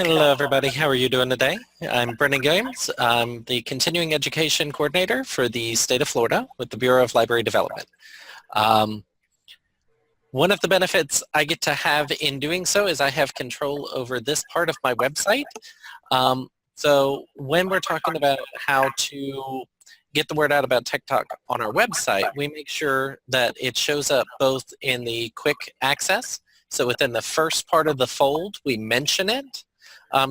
Hello, everybody. How are you doing today? I'm Brendon Guilliams. I'm the Continuing Education Coordinator for the state of Florida with the Bureau of Library Development. One of the benefits I get to have in doing so is I have control over this part of my website. So when we're talking about how to get the word out about Tech Talk on our website, we make sure that it shows up both in the quick access. So within the first part of the fold, we mention it.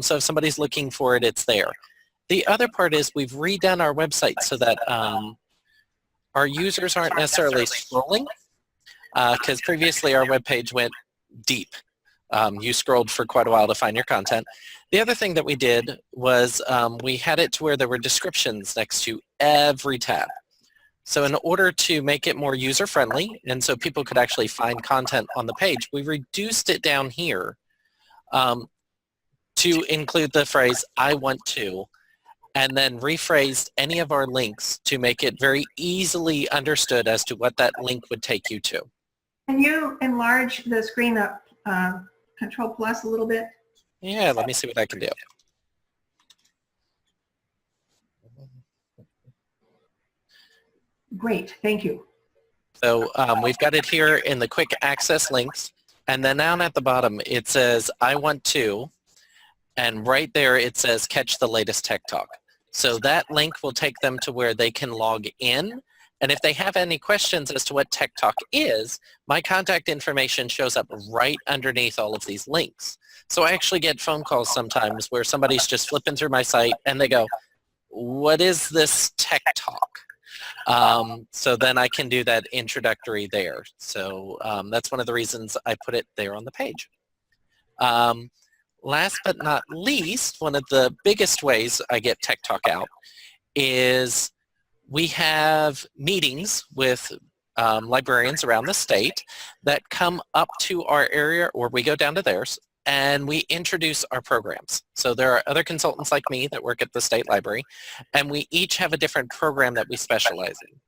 So if somebody's looking for it, it's there. The other part is we've redone our website so that our users aren't necessarily scrolling, because previously our web page went deep. You scrolled for quite a while to find your content. The other thing that we did was we had it to where there were descriptions next to every tab. So in order to make it more user-friendly and so people could actually find content on the page, we reduced it down here to include the phrase, "I want to," and then rephrased any of our links to make it very easily understood as to what that link would take you to. Can you enlarge the screen up, Control Plus a little bit? Yeah, let me see what I can do. Great, thank you. So we've got it here in the quick access links, and then down at the bottom it says, "I want to," and right there it says, "Catch the latest Tech Talk." So that link will take them to where they can log in, and if they have any questions as to what Tech Talk is, my contact information shows up right underneath all of these links. So I actually get phone calls sometimes where somebody's just flipping through my site and they go, "What is this Tech Talk?" So then I can do that introductory there. So that's one of the reasons I put it there on the page. Last but not least, one of the biggest ways I get Tech Talk out is we have meetings with librarians around the state that come up to our area, or we go down to theirs, and we introduce our programs. So there are other consultants like me that work at the state library, and we each have a different program that we specialize in.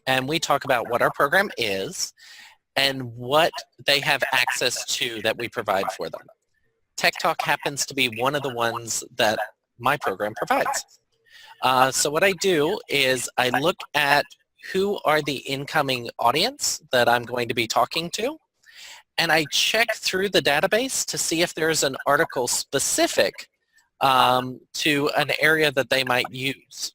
And we talk about what our program is and what they have access to that we provide for them. Tech Talk happens to be one of the ones that my program provides. So what I do is I look at who are the incoming audience that I'm going to be talking to, and I check through the database to see if there's an article specific to an area that they might use.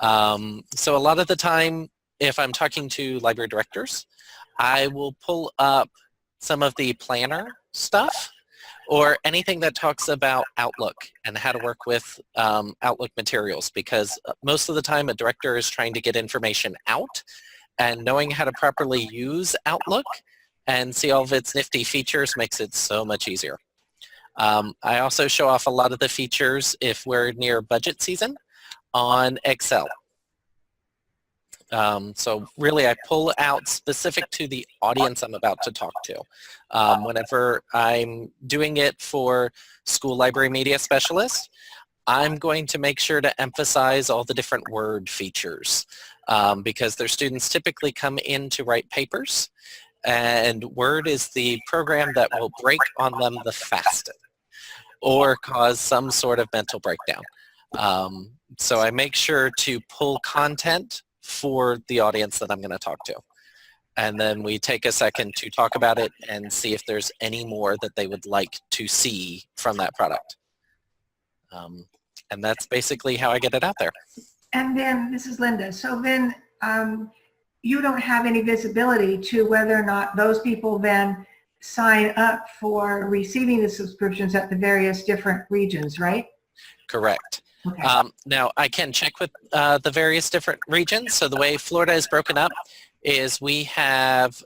So a lot of the time, if I'm talking to library directors, I will pull up some of the planner stuff or anything that talks about Outlook and how to work with Outlook materials, because most of the time a director is trying to get information out, and knowing how to properly use Outlook and see all of its nifty features makes it so much easier. I also show off a lot of the features if we're near budget season on Excel. So really I pull out specific to the audience I'm about to talk to. Whenever I'm doing it for school library media specialists, I'm going to make sure to emphasize all the different Word features because their students typically come in to write papers, and Word is the program that will break on them the fastest or cause some sort of mental breakdown. So I make sure to pull content for the audience that I'm going to talk to. And then we take a second to talk about it and see if there's any more that they would like to see from that product. And that's basically how I get it out there. And then, this is Linda, so then you don't have any visibility to whether or not those people then sign up for receiving the subscriptions at the various different regions, right? Correct. Okay. Now, I can check with the various different regions. So the way Florida is broken up is we have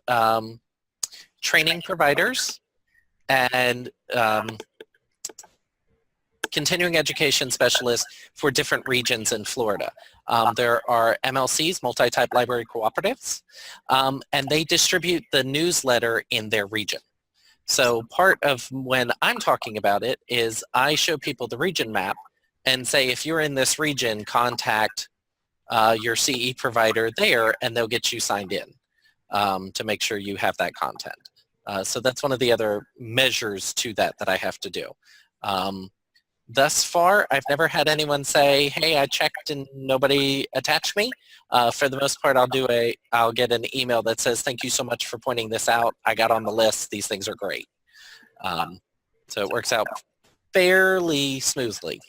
training providers and continuing education specialists for different regions in Florida. There are MLCs, multi-type library cooperatives, and they distribute the newsletter in their region. So part of when I'm talking about it is I show people the region map and say, if you're in this region, contact your CE provider there, and they'll get you signed in to make sure you have that content. So that's one of the other measures to that I have to do. Thus far, I've never had anyone say, "Hey, I checked and nobody attached me." For the most part, I'll get an email that says, "Thank you so much for pointing this out. I got on the list. These things are great." So it works out fairly smoothly.